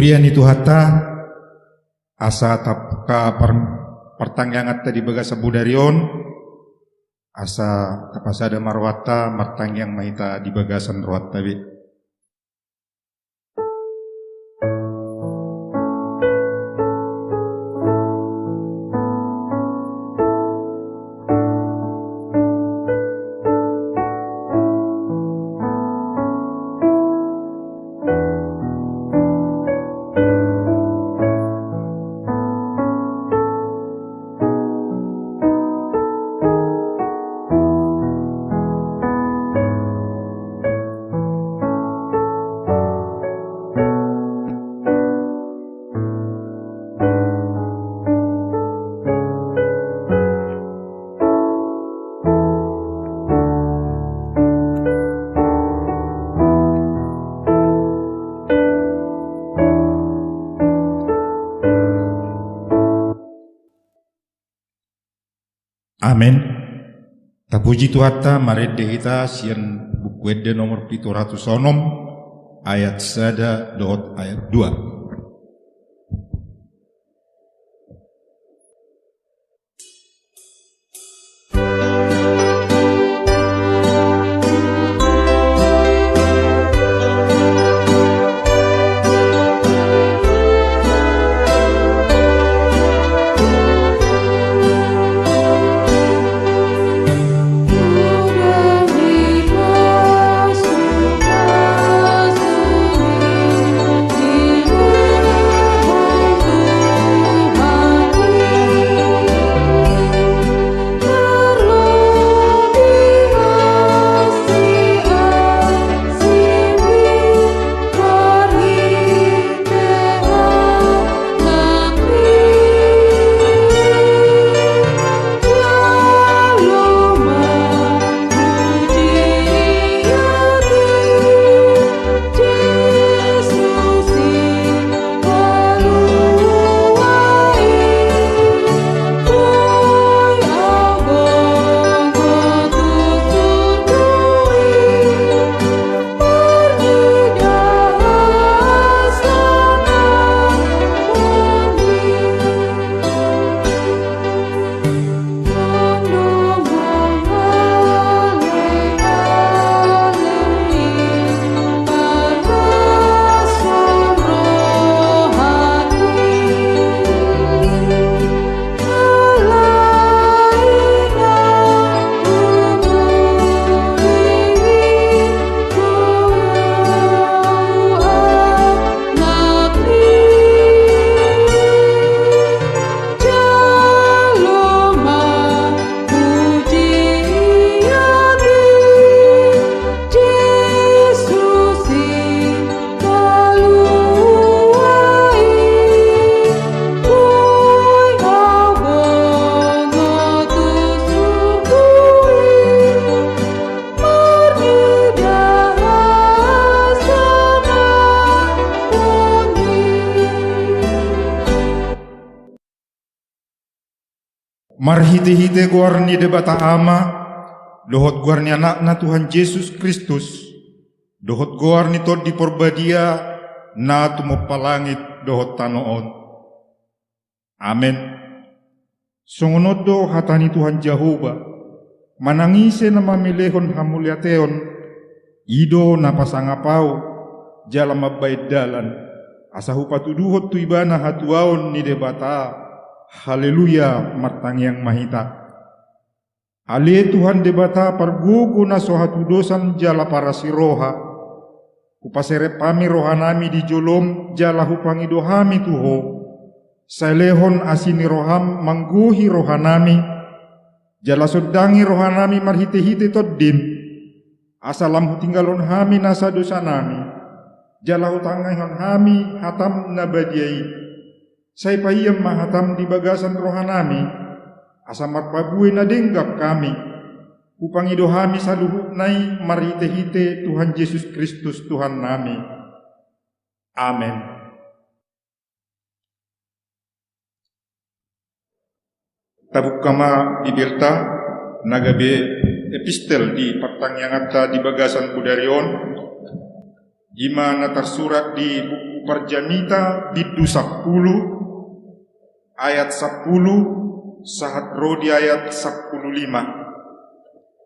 Burian itu hatta asa tapka pertangyangat tadi bagasa budarion asa tapasada marwata martangyang mahita di bagasan ruat tabi. Amin. Tapuji Tuhatta maredde kita sian buku edde nomor 706 ayat 1 dot ayat 2. Marhite-hite guarni debata ama, dohot guarni anakna Tuhan Yesus Kristus, dohot guarni tod di porbadia, na tumopalangit dohot tanoon. Amen. Sungunod do hatani Tuhan Jehovah, manangise na mamilehon hamuliateon, ido na pasangapao, jala mabait dalan, asahu patuduhot tuibana hatuaon ni debata. Haleluya martangyang mahita. Ale Tuhan debata pargugu na sohatu dosan jala para siroha. Upasere pami rohanami di jolom jala hupangi dohami tuho. Sailehon asini roham mangguhi rohanami. Jala sodangi rohanami marhite-hite toddim. Asalam hutinggalon hami nasa dosanami. Jala hutangahon hami hatam nabadiai. Say pahiyam mahatam di bagasan rohanami, asamat pabuhay na denggap kami, upang idohami sa luhut na'y marite-hite Tuhan Yesus Kristus Tuhan nami. Amen. Tabuk kama ibirta, nagabe epistel di pertangyangata di bagasan budarion, jima na tersurat di buku Parjamita bidu 10 ayat 10 sahat rodi ayat 15.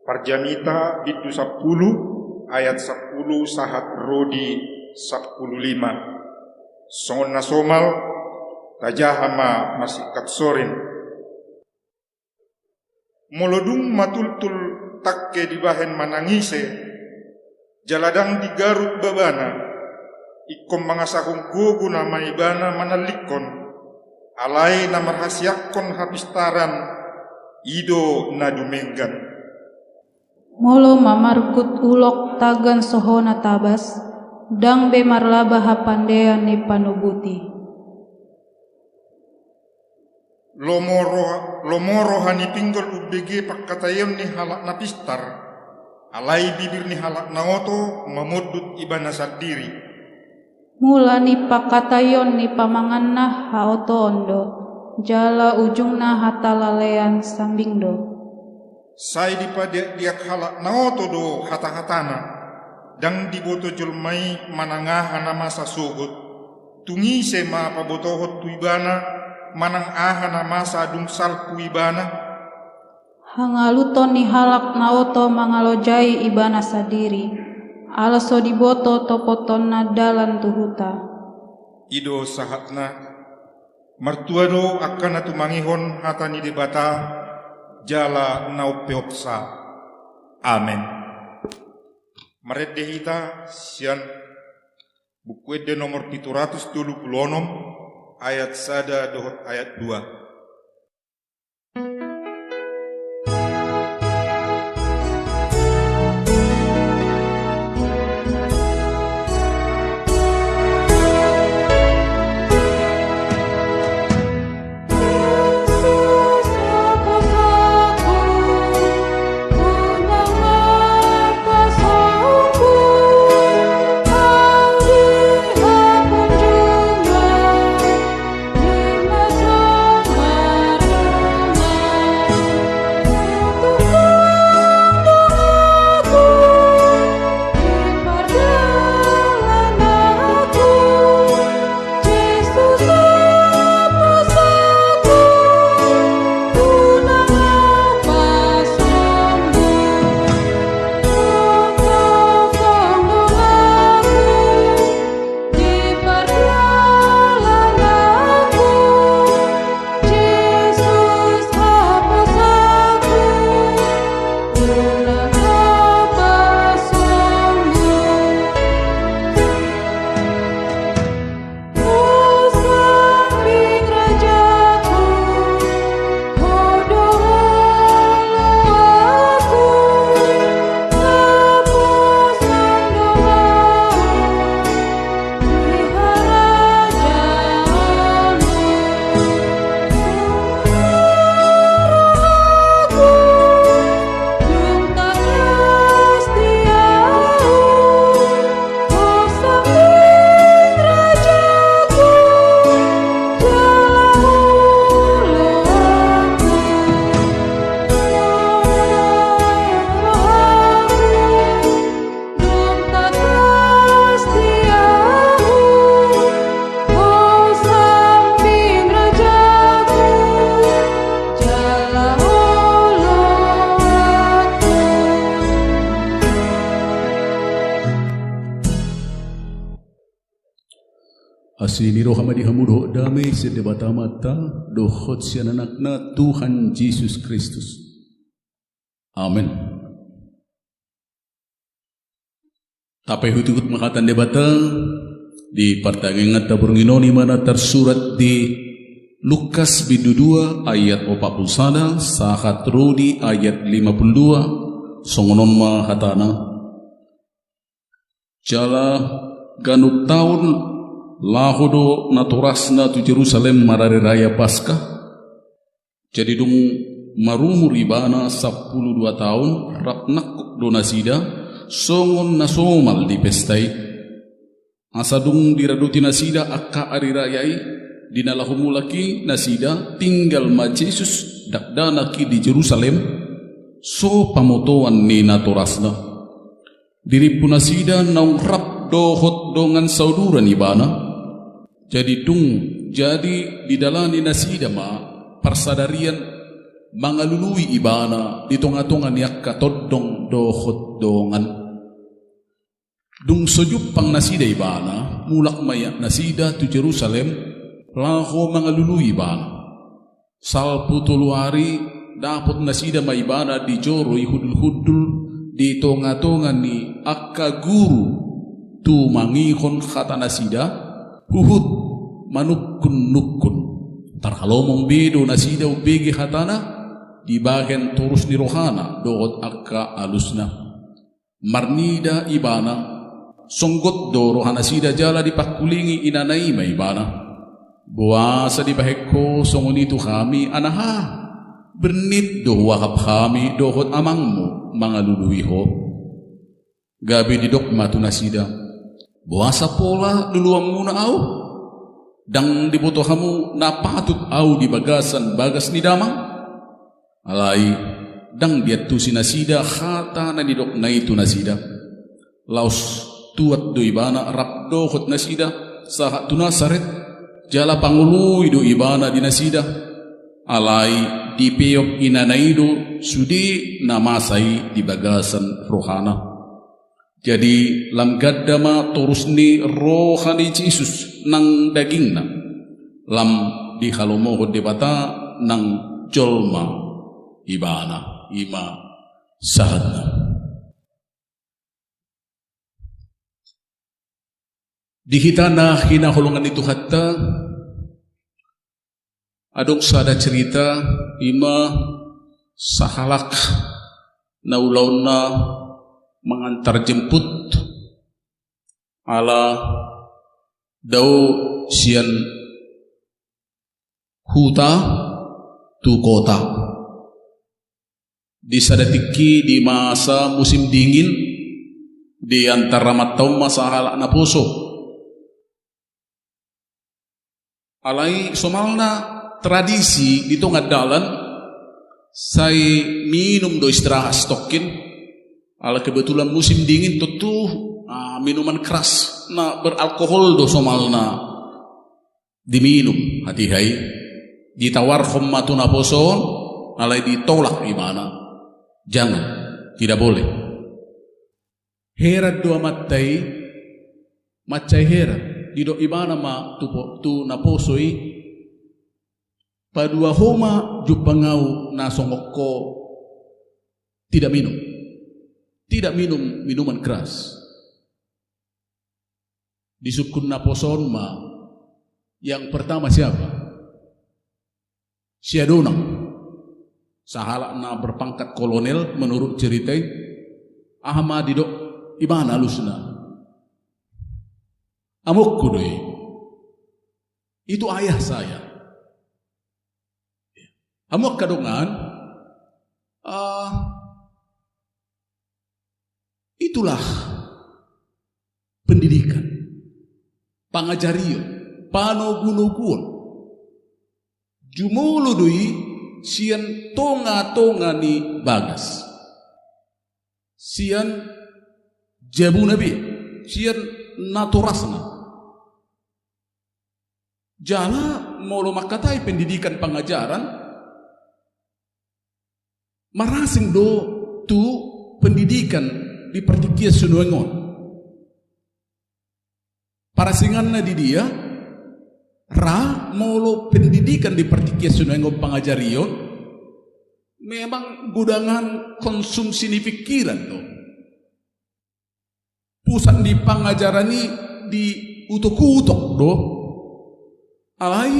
Parjamita bidu 10 ayat 10 sahat rodi 15. Songon na somal tajahama masih katsorin. Molodung matultul takke di bahen manangise, jaladang di Garut babana, ikom mangasahung gogo nama ibana manalikon, alai na marhasiakon hapistaran, ido na dumenggan. Molo mamarkut ulok tagan sohona tabas, dang be marlaba hapandean ni panubuti. Lomoro hani pinggol ubege pakkatayon ni halak napistar, alai bibir ni halak naoto mamudut ibana sadiri. Mula ni pakatayon ni pamanganna haoto ondo, jala ujungna hatalalean sambingdo. Sai dipada diak halak naoto do hata-hatana, dang diboto julmai manangahana masa sugut, tungi sema pabotohot tuibana, manang ahana masa dung salku ibana. Hangaluton ni halak naoto mangalojai ibana sadiri, alaso diboto topoton na dalan tuhuta. Ido sahatna mertua do akan atu mangihon hatani debata jala naupeopsa. Amen. Meredehita sian buku ede nomor 726 ayat sada dohot ayat 2. Asini roh hamadi hamudo damai sedebata mata dohot sian anakna Tuhan Yesus Kristus. Amin. Tapai hutukut makatan debata di pertanyaan taburnginoni mana tersurat di Lukas bidu 2 ayat 41 sahat rodi ayat 52 songonon ma hatana jala ganuk tahun lahodo naturasna tu Jerusalem marari raya Paskah. Jadi dong marumur ibana 12 tahun rapnak do nasida songon nasomal di pestai asadung diraduti nasida akka ari rayai dinalahumulaki nasida tinggal ma Yesus dakdanaki di Jerusalem so pamotoan ni naturasna diri punasida naung rap dohot dongan sauduran ibana Jadi jadi di dalam nasida ma persadarian mangalului ibana di tonga-tonga niak katodong dohot dongan. Dung sojup pang nasida ibana mulak mayak nasida tu Jerusalem laho mangalului ibana. Salpu tuluari dapat nasida ma ibana di joro hudul-hudul di tonga-tonga ni akka guru tu mangihon kata nasida huhud manukun-nukun tarhalomong bedo nasida ubegi hatana di bagian turus ni rohana doot akka alusna marnida ibana songgot do rohana sida jala di pakulingi inanai ma ibana buasa di baheko songoni tu kami anaha bernit do wakap kami dohot amangmu mangaluluiho gabi di dok matu nasida buasa pola duluang muna au dang dibutuh kamu napatut au di bagasan bagas ni damang alai dang dia tu sinasida khata na di dok na itu nasida laus tuat do ibana rap dohot nasida sahat tu nasaret jala pangului do ibana di nasida alai di peyok inanaido sudi namasai di bagasan rohana. Jadi lam gaddama terusni rohani Yesus nang dagingna lam di halomo debata nang jolma ibana ima sahadna. Di hitana hinahulungan itu hatta adong sada cerita ima sahalak naulauna mengantar jemput ala dau sian huta tu kota di sadatiki di masa musim dingin di antara matau masa halak naposo alai somalna tradisi di tengah dalan saya minum do istirahat stokin ala kebetulan musim dingin tentu minuman keras na beralkohol do somalna diminum hati-hai ditawar khommatu naposon alai ditolak gimana jangan tidak boleh herat dua matai macai herat di do ibana ma tu naposoi padua homa jupangau nasongoko tidak minum minuman keras di sukun naposon ma yang pertama siapa Siadonang sahalak na berpangkat kolonel menurut cerita Ahmad didok ibana lusna amok kudoi itu ayah saya amok kadongan itulah pendidikan pangajarion panogunukuon jumuludui sian tonga ni bagas sian jabu nabi sian naturasna jala molo makatai pendidikan pengajaran marasing do tu pendidikan di pertikia sunuengon parasinganna di dia ra molo pendidikan di pertikia sunuengon pangajarion memang gudangan konsumsi ni pikiran tuh pusat di pangajarani di utok-utok do alai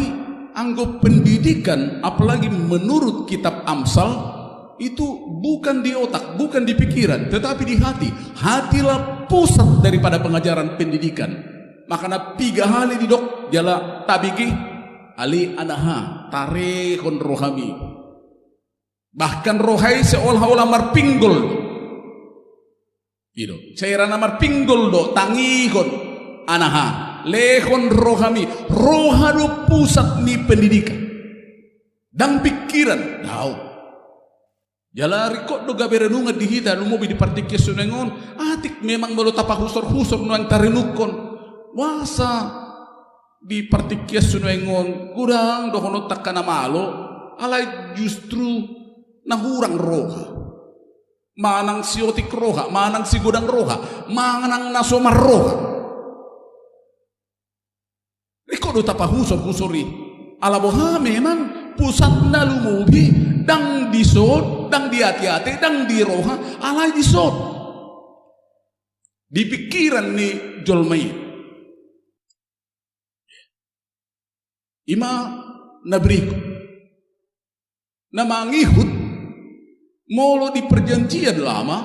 anggap pendidikan apalagi menurut kitab Amsal itu bukan di otak, bukan di pikiran, tetapi di hati. Hatilah pusat daripada pengajaran pendidikan. Makanya 3 hali di dok jala tabiki ali anaha tarekon rohami. Bahkan rohai seolah-olah marpinggol. Itu cairan marpinggol do tangikon anaha lekon rohami. Rohadu pusat ni pendidikan dan pikiran. Tahu. Jalari kok do gabe renungan di hita nu mobi di partikya sunengon atik memang balo tapa husor-husor nu ang tarinukon wasa di partikias sunuengon kurang dohono takana malo alay justru nahurang roha manang siotik roha manang si godang roha manang nasomar roha ikodo tapahusor-husori alaboha memang pusat na lumubi dang disod dang diati-ati dang di roha alay disod di pikiran ni jolmai ima nabriku na mangihut molo di perjanjian lama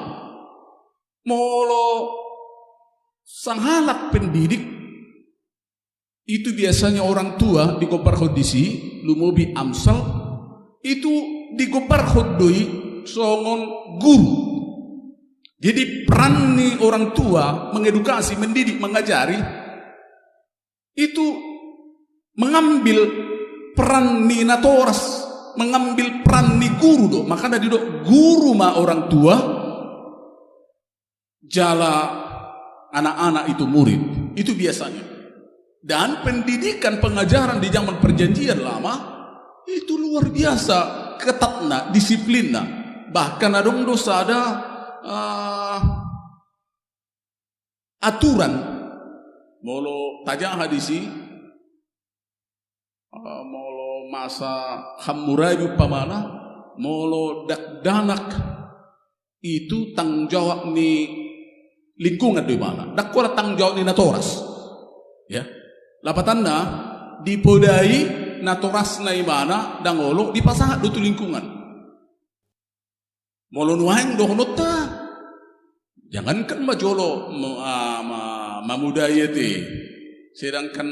molo sanghalak pendidik itu biasanya orang tua di gopar hodisi lumubi amsal itu di gopar hodoi songon guru. Jadi peran nih orang tua mengedukasi, mendidik, mengajari itu mengambil peran ni natoras, mengambil peran ni guru do. Maka dari do guru ma orang tua jala anak-anak itu murid. Itu biasanya. Dan pendidikan pengajaran di zaman perjanjian lama itu luar biasa ketatna, disiplinna. Bahkan adong dosa ada aturan molo tajang hadisi molo masa hammurabi pamana molo danak itu tanggung jawab ni lingkungan di mana dakkola tanggung jawab ni natoras ya lapatanna dipodai natoras na imana dangolo dipasangat dutu lingkungan molo nuhang dohonota jangankan majolo mamudayati sedangkan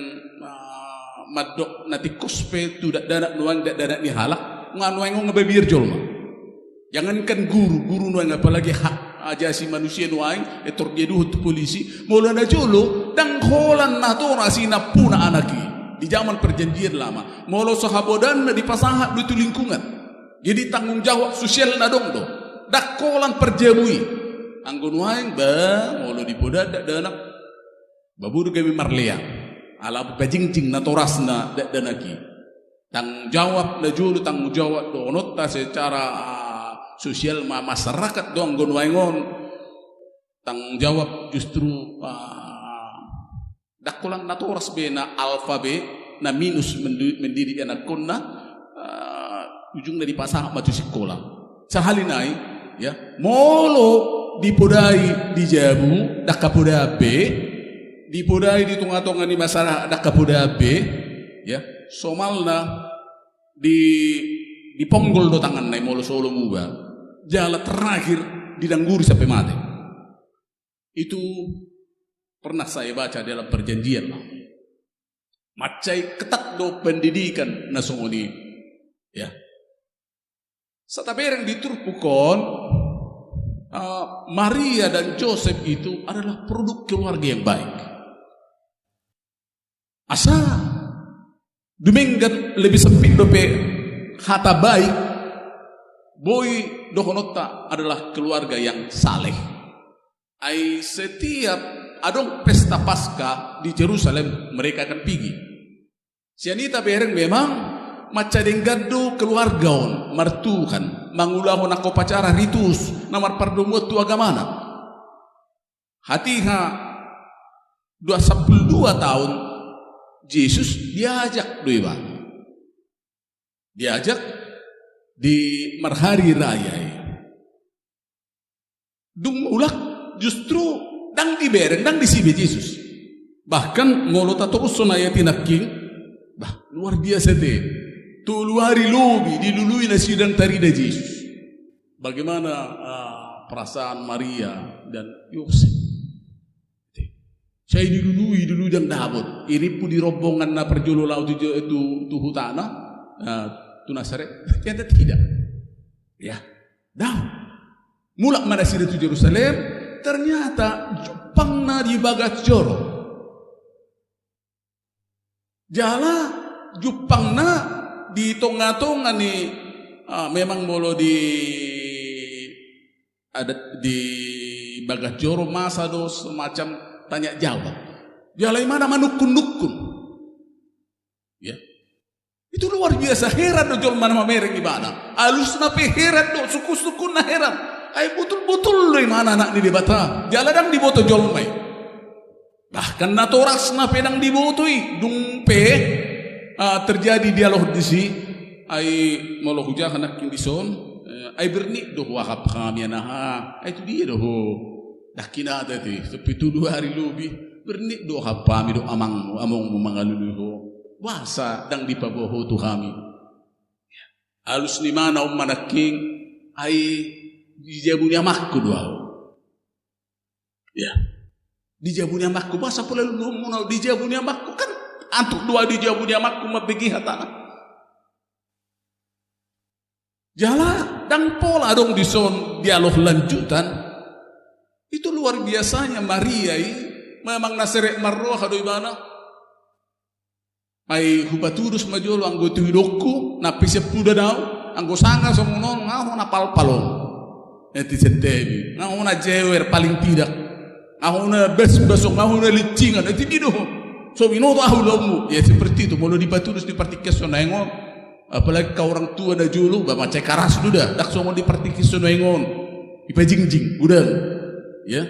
madok nati kospe tu dak danak nuang dak danak ni halak nganuang ngebebir jolma jangankan guru nuang apalagi hak ajasi manusia nuang etor dia duhut polisi molo na jolo dang holan natorasi na puna anaki di zaman perjanjian lama molo sahabodan na dipasangat dutu lingkungan jadi tanggung jawab sosial na dong do dakolan perjabui anggun waing ba molo dipoda dak danak babur gawe marlea ala bajingcing na torasna dak danaki tanggung jawab na julu tanggung jawab do nota secara sosial masyarakat do anggun waingon tanggung jawab justru dakolan na toras be na alfabe na minus mendidik anak kunna ujungnya dipasang maju sekolah sahalinai ya molo dipodai di jabu dakapodabe dipodai di tunga-tunga di masalah dakapodabe ya somalna di ponggol do tangan nai molo solo muba jala terakhir didangguri sampai mati itu pernah saya baca dalam perjanjian macai ketat do pendidikan nasongoni ya satabereng diturpukon Maria dan Joseph itu adalah produk keluarga yang baik. Asa dumenggan lebih sempit dope kata baik boy dohonota adalah keluarga yang saleh. Ai setiap adong pesta Paskah di Jerusalem mereka akan pergi. Sianita bereng memang maca denggado keluargaon martuhan mangulahon ako pacara ritus namar pardomuat tu agamana hatiha 22 tahun Yesus diajak doiba diajak di marhari raya dung ulak justru dang dibereng dang disibe Yesus bahkan ngolota terus sonayatin aking bah luar biasa deh tuluari lobi dilului na sidang tarida Yesus. Bagaimana perasaan Maria dan Yosef? Saya dilului dulu dan dabot. Iripu di rombongan na perjolo laut itu hutana tu Nazaret. Ternyata tidak. Ya, dah. Mulak mana sida tu Jerusalem ternyata Jepang na di bagat joro. Jala Jepang na di tonga-tonga nih memang molo ada di bagat joro masa do semacam tanya jawab jalai mana manukun-nukun Itu luar biasa, heran do jol mana mamereng ibana. Alus na pe heran do, suku-suku na heran. Ay betul-betul dari mana anak ni dibata. Jaladang diboto jol mai. Bahkan natoras na pedang dibotoi dung pe terjadi dialog di si ay molo huja anak kindison ay berni do wakap kami anaha. Ay itu dia do. Dah kinata ti, tapi 2 hari lebih berni do hapami do among mangaluluho. Wasa dang dipaboho tu kami. Alus ni mana manaking ay dijabunya makku doao. Ya. Dijabunya makku masa pula lu mau dijabunya makku kan antuk 2 dijabunya makku mabegi hatana. Jala dang pola dong dison dialog lanjutan. Itu luar biasanya Maria memang naserek marroh do ibana. Ay hubaturus majolo anggo tuidokku napisep puda daw anggo sanga somunon ngaho na palpalon eti setebi ngaho na jewer paling tidak ngaho na besok ngaho na licingan eti dido so binoto ahulomu ya seperti itu mau dibaturus di partikes sonengon apalagi kau orang tua da julu ba macai karas duda dak somo di partikes sonengon ipajingjing udah ya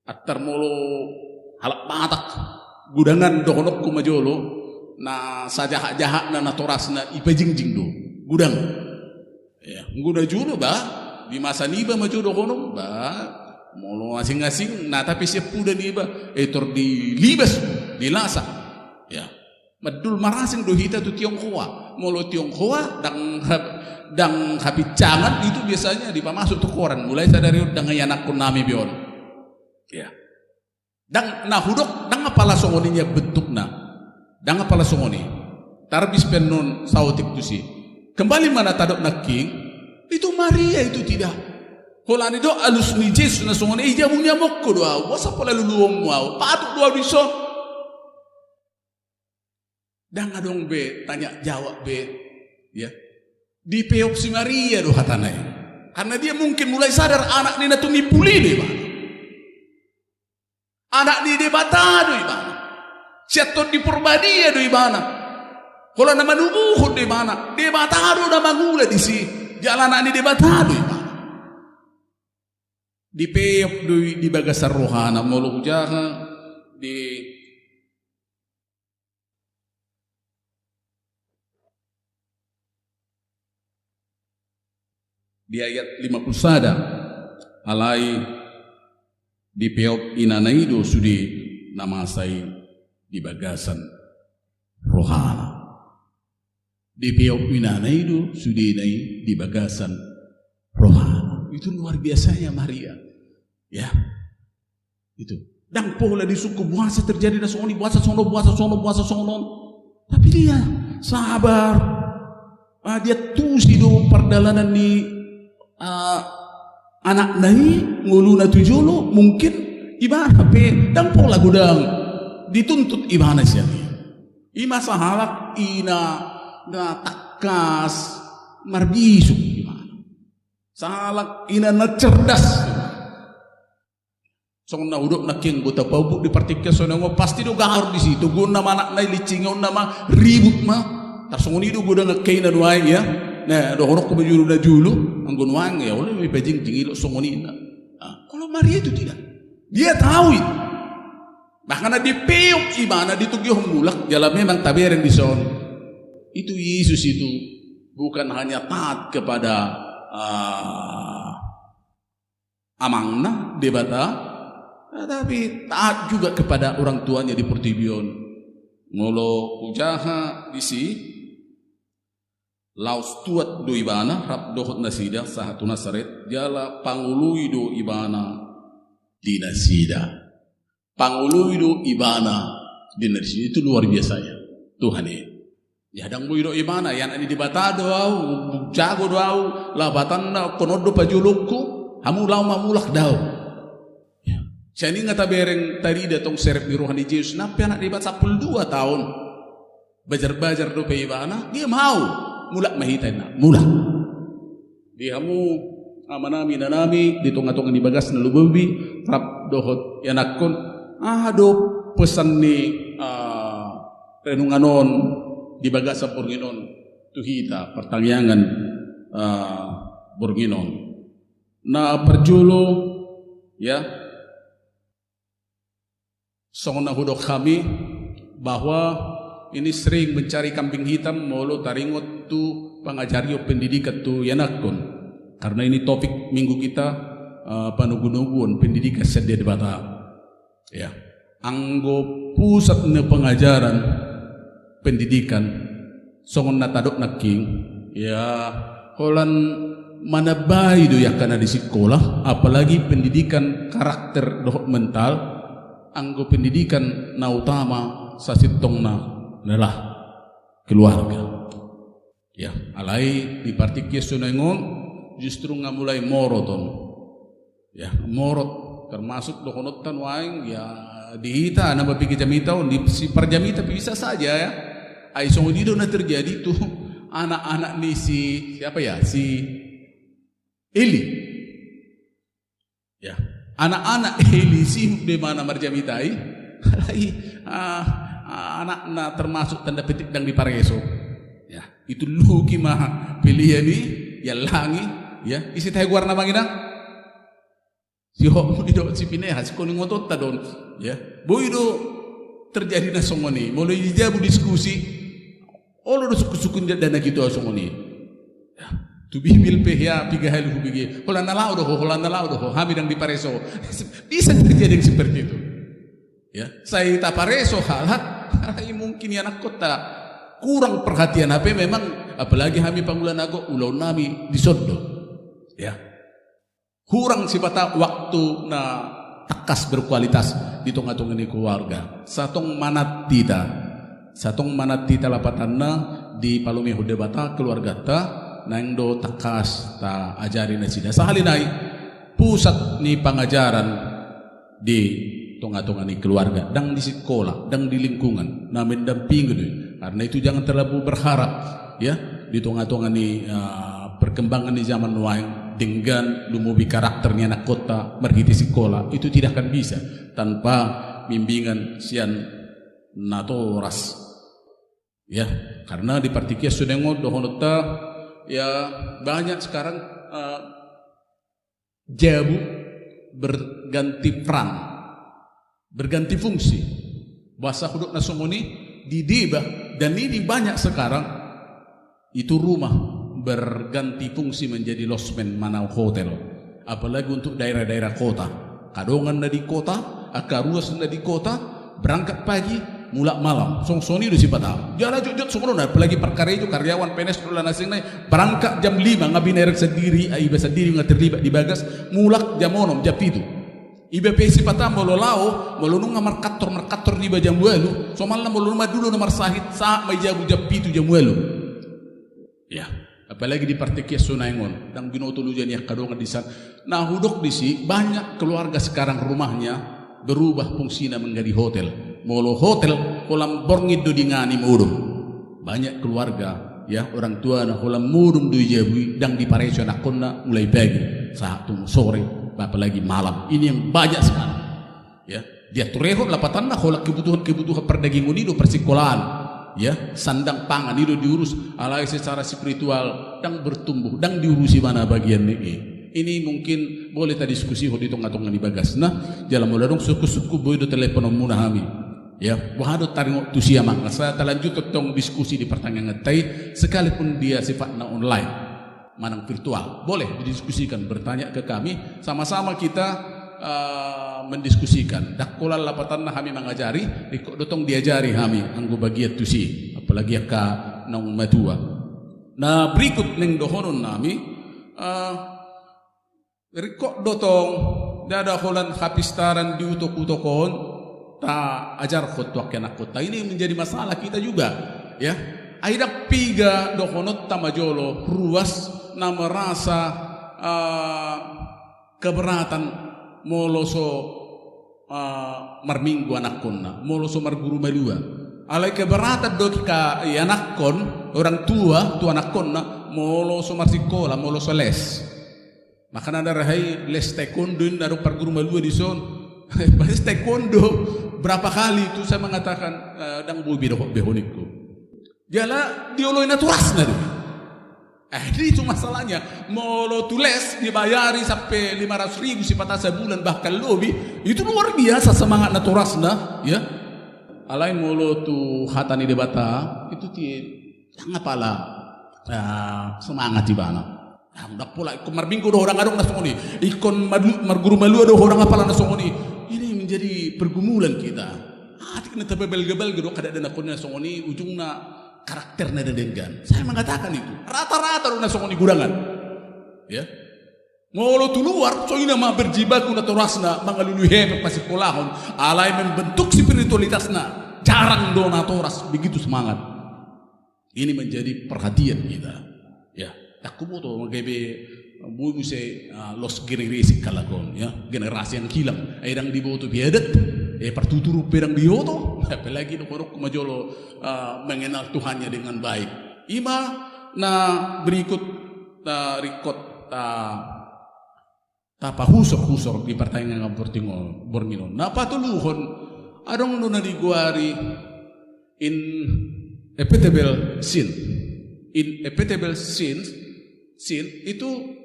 atar molo halak matak gudangan dokonokku majolo na sajahak-jahak na natoras na ipajingjing do gudang ya guna julo ba di masa niba majudo kono ba molo asing-asing na tapi siap puda niba etor di libas di lasa ya madul marasing do hita tu Tionghoa molo Tionghoa dang hapicangan itu biasanya dipamasuk tu koran mulai sadari dang anak kun nami bion ya dang nahudok dang apala songoninya bentukna dang apala songoni tarbis penon sautik tu si kembali mana tadok naking itu Maria itu tidak holani do alus ni Yesus na songoni ijabunya mokko do wasa pola luluom wow patuk do biso dang adong be tanya jawab be ya di peok si Maria do hatanai karena dia mungkin mulai sadar anak ni na tumipuli deh bang anak ni debata do bang siaton di Purbadia do ibana. Kalau nama nubuhud di mana? Debatado nama gula di si jalanan ini debatado ibana. Di peok do di bagasar rohana molo jaha di ayat 50 sada alai di peok inanaido sudi nama sai di bagasan rohana di peok inana itu sudinai di bagasan rohana itu luar biasanya Maria ya itu dan pola di suku puasa terjadi na songoni puasa sono tapi dia sabar dia tusi do perdalanan di anak nai nguluna tujolo mungkin ibana pe dan pola gudang dituntut ibana siya ima sahalak ina na takas marbisu ibana sahalak ina na cerdas song na udok na king gota paubuk di partiknya sonengo pasti do gahar di situ guna manak na licingaw nama ribut ma tarsongoni do guna ngakay na duay ya na do horok ko bajulu na julu ang gunwang ya wala may bajing jingilo songoni na kalau Maria itu tidak dia tahu itu bahkan di peok ibana ditugyo mulak jalan memang tabereng di son itu Yesus itu bukan hanya taat kepada amangna debata tapi taat juga kepada orang tuanya di Portibion ngolo ujaha disi laus tuat do ibana rap dohot nasida sahatu nasaret jala pangului do ibana di nasida pangului do ibana di nasida itu luar biasanya Tuhan ini jadang buiro ibana yang ani dibatado au jago do au labatan na konodo pajulukku hamu lau mamulak dau Sani ngata bereng tadi datang serep di rohani Yesus napi anak dibat 12 tahun bajar-bajar do peibana dia mau mulak mahitana mulak dia mu amanami nanami di tonga-tonga di bagas na lububi rap dohot yanakon do pesan ni renunganon di bagasa Bornginon tuhita pertangyangan Bornginon na perjulo ya song nahudok kami bahwa ini sering mencari kambing hitam molo taringot tu pangajaryo pendidikan tu yanakon karena ini topik minggu kita panugun-nugun pendidikan sedia di Bata ya anggo pusat ne pengajaran pendidikan songon natadok naking ya holan mana bayi do ya kana di sekolah apalagi pendidikan karakter doh mental anggo pendidikan na utama sa sitong na adalah keluarga ya alai di partikya sunengon justru ngamulai moroton ya morot termasuk dokonotan waing ya dihita na bapiki jamita di si parjamita bisa saja ya ai songido na terjadi tuh anak-anak nih si siapa ya si Eli ya anak-anak Eli si di mana marjamitai anak-anak termasuk tanda petik dang di pareso ya itu luki mah pilihan ni ya langi ya isi teh warna mangidang si ho ido si pineha si kuning ngotot tadon ya boido terjadi na songoni mulai dijabu diskusi olo do suku-suku dana gitu songoni tu bibil pehya piga halu bigi holanda lao do hami dang di pareso bisa terjadi seperti itu ya saya tak pareso halat mungkin ya anak kota kurang perhatian apa memang apalagi kami panggulan nago ulau nami di sodo ya kurang sifat waktu na takas berkualitas di tengah-tengah ni keluarga satong manat tita lapatan na di palumi hude bata keluarga ta nang do takas ta ajari na sida sahalinai pusat ni pangajaran di tengah-tengah ni keluarga dang di sekolah dang di lingkungan na mendampingi tu karena itu jangan terlalu berharap ya di tengah-tengah ni perkembangan di zaman waing dengan lumubi karakternya anak kota mergiti sekolah itu tidak akan bisa tanpa bimbingan sian natoras ya karena di partikia sudah ngodohonota ya banyak sekarang jabu berganti peran berganti fungsi bahasa huduk nasomoni didibah dan ini banyak sekarang itu rumah berganti fungsi menjadi losmen manau hotel apalagi untuk daerah-daerah kota kadongan di kota akaruas di kota berangkat pagi mulak malam songsoni udah sipata jala jujut semua apalagi perkara itu karyawan PNS dulu nasing berangkat jam 5 ngabin erek sendiri iba sendiri nggak terlibat di bagas mulak jam 6 jam itu iba pesi pata molo lao molo nunga markator di jam 8 so malam molo nunga dulu nomor sahid saat mai jabu jam itu jam 8 ya apalagi di partikia Sunaingon dan binoto lujan ya kadongan di sana nah hudok di si banyak keluarga sekarang rumahnya berubah fungsinya menjadi hotel molo hotel kolam borngid do dingani mudum banyak keluarga ya orang tua na kolam mudum do jabu dang di pareso nakonna mulai pagi saat sore apalagi malam ini yang banyak sekarang ya dia turehot lapatan na kolak kebutuhan perdagingan itu persekolahan ya sandang pangan itu diurus alai secara spiritual dang bertumbuh dang diurusi mana bagian ini mungkin boleh tadi diskusi di tengah-tengah di bagas nah jalan muladong suku-suku boy do telepon muna kami ya wahado taringo tu siya mang saya lanjut tentang diskusi di pertanyaan ngetai sekalipun dia sifatnya online manang virtual boleh didiskusikan bertanya ke kami sama-sama kita mendiskusikan dakola lapatan na kami mengajari dotong diajari kami anggo bagiat tu si apalagi ka nang matua nah berikut neng dohonon nami rikok dotong dada holan hapistaran di utok-utokon ta ajar khotwak anak kota ini menjadi masalah kita juga ya aidak piga dohonot tamajolo ruas na merasa keberatan moloso marminggu anak konna moloso marguru malua alai keberatan dok ka anak kon orang tua tu anak konna moloso marsikola moloso les makanya ada rahai les taekwondo naruh perguru malua di son les taekwondo berapa kali itu saya mengatakan dang bobi doh behonikku Jala dioloi naturas na dulu. Itu masalahnya. Mau lo tulis dibayari sampai 500.000 si patah sebulan bahkan lebih. Itu luar biasa semangat naturas na, ya. Alain mau lo tu hatani debata itu ngapala semangat di bana. Hendak pula ikon marbingko do orang adong nasongoni. Ikon marguru malu do orang apala nasongoni. Ini menjadi pergumulan kita. Hati kena tebel-gebel gedo kada ada nakon nasongoni ujungna karakternya dedenggan. Saya mengatakan itu. Rata-rata do nasongoni gurangan. Ya. Ngolo tu luar, so ina ma berjibaku na torasna mangalulu hebat masih kolahon. Alai membentuk spiritualitasna. Jarang do na toras begitu semangat. Ini menjadi perhatian kita. Ya. Aku butuh magabe bumi se los generasi kalakon ya generasi yang hilang airang diboto biadat partuturu perang bioto apalagi no korok majolo mengenal Tuhannya dengan baik ima na berikut rikot tapa husor di pertanyaan ng portingo bormino na patuluhon adong no nariguari in inevitable sin itu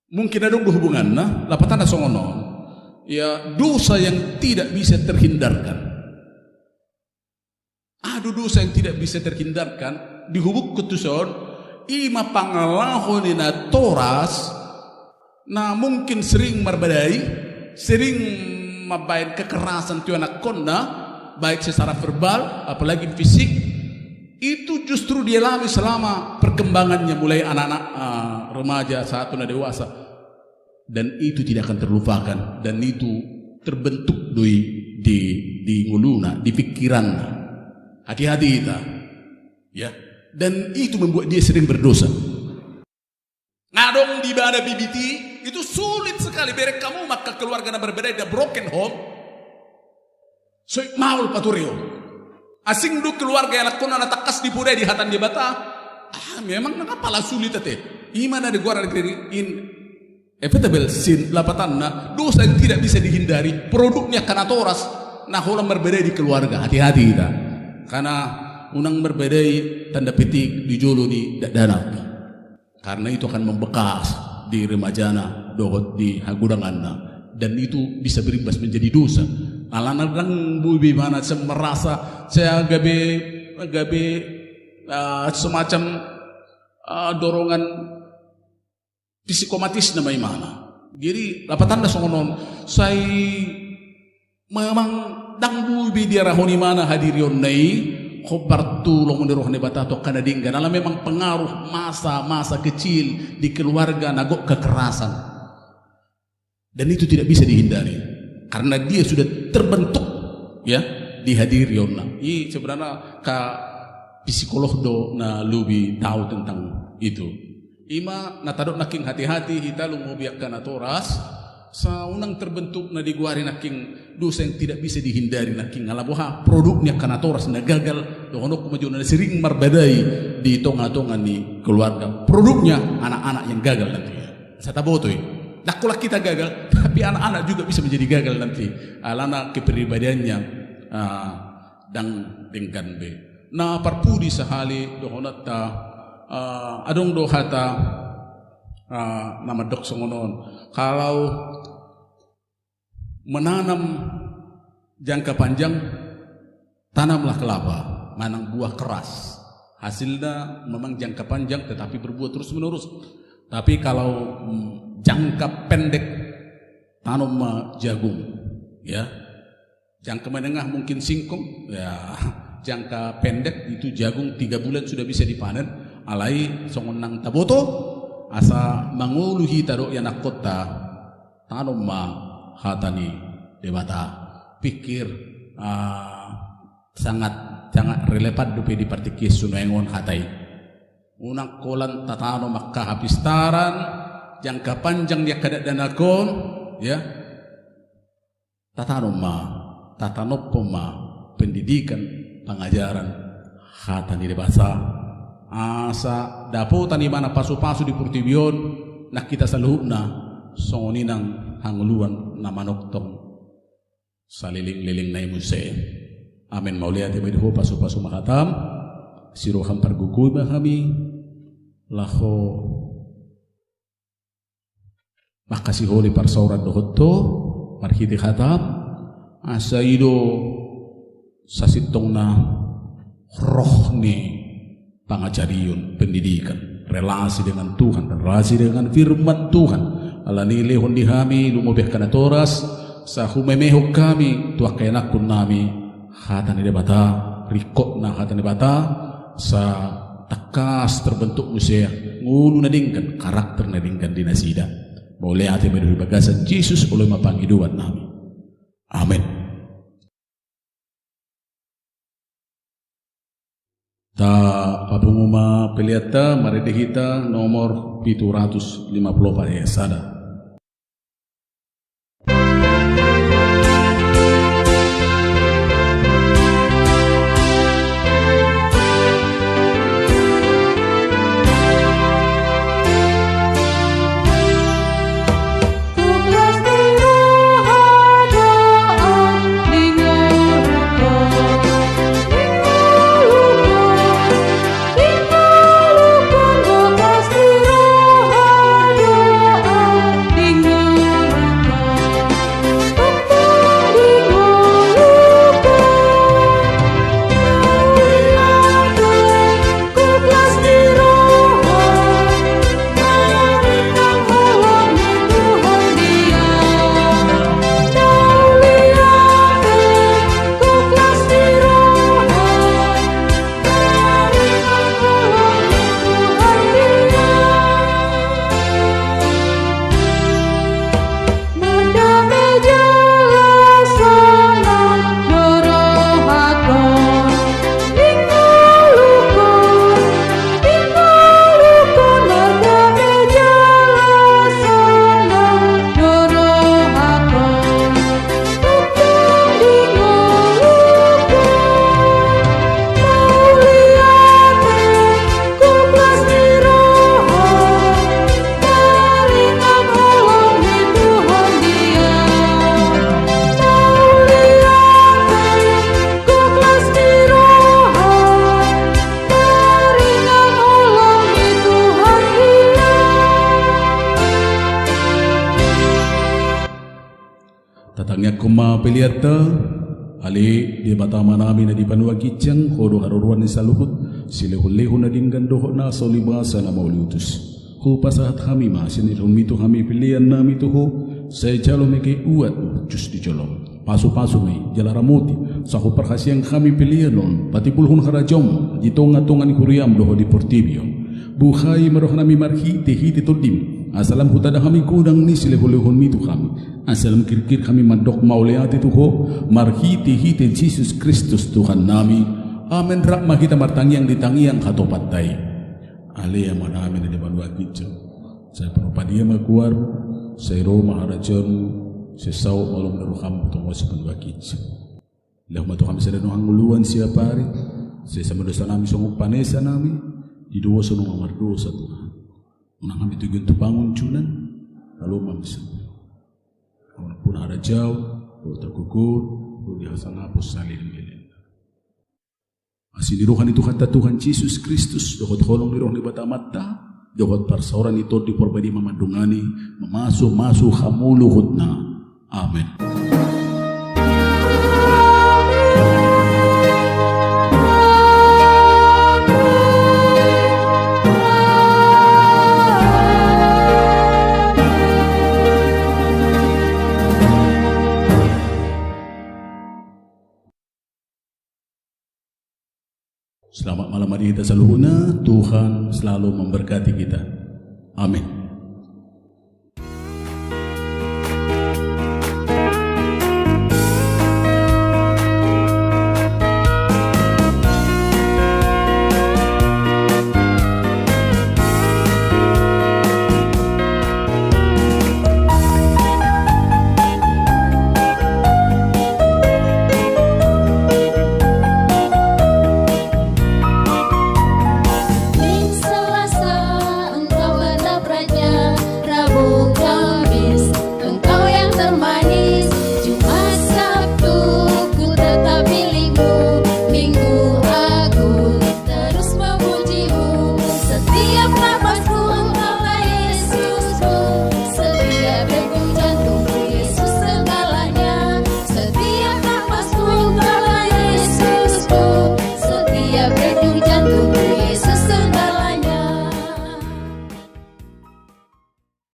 mungkin ada hubungan lapatan songonon ya dosa yang tidak bisa terhindarkan. Ada dosa yang tidak bisa terhindarkan dihubung ketuson ima pangalahon na toras na mungkin sering merbadai sering mabain kekerasan tu anak konna baik secara verbal apalagi fisik. Itu justru dialami selama perkembangannya mulai anak-anak remaja saat na dewasa dan itu tidak akan terlupakan dan itu terbentuk di nguluna di pikiran hati-hati kita ya dan itu membuat dia sering berdosa ngadong di bada BBT itu sulit sekali berek kamu maka keluarga berbeda ada broken home so maul paturio asing du keluarga yang lakon anak takas di pura di hatan di bata memang kenapa lah sulit tete imana de guara in inevitable sin lapatan na dosa yang tidak bisa dihindari produknya karena toras nah holang berbeda di keluarga hati-hati kita karena unang berbeda tanda petik di jolo di danak karena itu akan membekas di remajana dohot di hagudanganna dan itu bisa berimbas menjadi dosa. Alang-alang bubi mana saya merasa saya gabe semacam dorongan psikomatis nama mana. Jadi lapatan dah songonon saya memang dang bubi dia rahoni mana hadirion nai khobar tu lo menderoh ne batato kana dinggan ala memang pengaruh masa kecil di keluarga nagok kekerasan. Dan itu tidak bisa dihindari karena dia sudah terbentuk ya di hadirion. Ini sebenarnya psikolog do na lebih tahu tentang itu. Ima natadok naking hati-hati kita lu mau biarkan atoras sa unang terbentuk na diguari naking dosa yang tidak bisa dihindari naking ngalaboha produknya kana toras na gagal do ono kumaju na sering marbadai di tonga-tonga ni keluarga. Produknya anak-anak yang gagal nanti. Sa tabotoy. Nakulah kita gagal, tapi anak-anak juga bisa menjadi gagal nanti. Alana kepribadiannya dang dengkan be. Na parpudi sahali dohonata adong dohata nama dok songonon. Kalau menanam jangka panjang, tanamlah kelapa, manang buah keras. Hasilnya memang jangka panjang, tetapi berbuah terus menerus. Tapi kalau jangka pendek tanam jagung, ya. Jangka menengah mungkin singkong, ya. Jangka pendek itu jagung 3 bulan sudah bisa dipanen. Alai songonang taboto asa manguluhi taro yanak kota tanam hatani debata pikir sangat relevan dupe di partikis sunaengon hatai. Unak kolan tatano makka hapistaran jangka panjang dia kada danakon ya tatano pendidikan pengajaran hatani de bahasa asa dapo tani mana pasu-pasu di purtibion nak kita saluhna songoninang hanguluan na manoktong saliling-liling na imuse amin maulia tiba pasu-pasu makatam siroham pargukuba kami laho makasih holi parsauran dohotto marhiti khatam asaido sasitong na rohni pangajarion pendidikan relasi dengan Tuhan, relasi dengan firman Tuhan. Alani lehon di kami lumobeh kana toras sa humemehok kami tuak kenak kun nami hatan ni bata rikot na hatan ni bata sa takas terbentuk musya ngulu nadingkan karakter nadingkan dinasida boleh ati menuju bagasan Yesus oleh mapangiduan nami. Amin. Ta papunguma peliata maridehita nomor 754 ya sada. Tatangnya kuma peliata ali di batama nami na di panua kicang hodo haruruan ni saluhut silehun-lehun na dinggan doho na solibasa na mauliutus hu pasahat kami masinirun mitu kami pilihan nami tuho saya calo meke uat cus di colong pasu-pasu mai jalaramuti sahu perhasian kami pilihan non patipulhun harajom di tonga-tongan kuriam doho di portibio buhai meroh nami marhi tehi titodim asalam hutada kami kudang ni silehun-lehun mitu kami asalam kir-kir kami madok mauliati tuho marhiti hite Yesus Kristus Tuhan nami amen rakma kita martangiang ditangiang katopatai alea manami na depan wakicho saya perupadia makuar saya roma harajon saya sau malum naru kambu tongo sepan wakicho lahu matu kami sadano hanguluan siapa hari saya sama dosa nami songok panesa nami di dua sonong amar dosa Tuhan unang kami tujuan tu bangun cunan lalu mamisa pun ada jauh tergugur dihasan hapus salin milen masih diruhan itu kata Tuhan Yesus Kristus dohot holong diroh di bata mata dohot parsauran itu di porbadi mamadungani masuk hamuluhutna amin. Selamat malam hari kita seluruhnya. Tuhan selalu memberkati kita. Amin.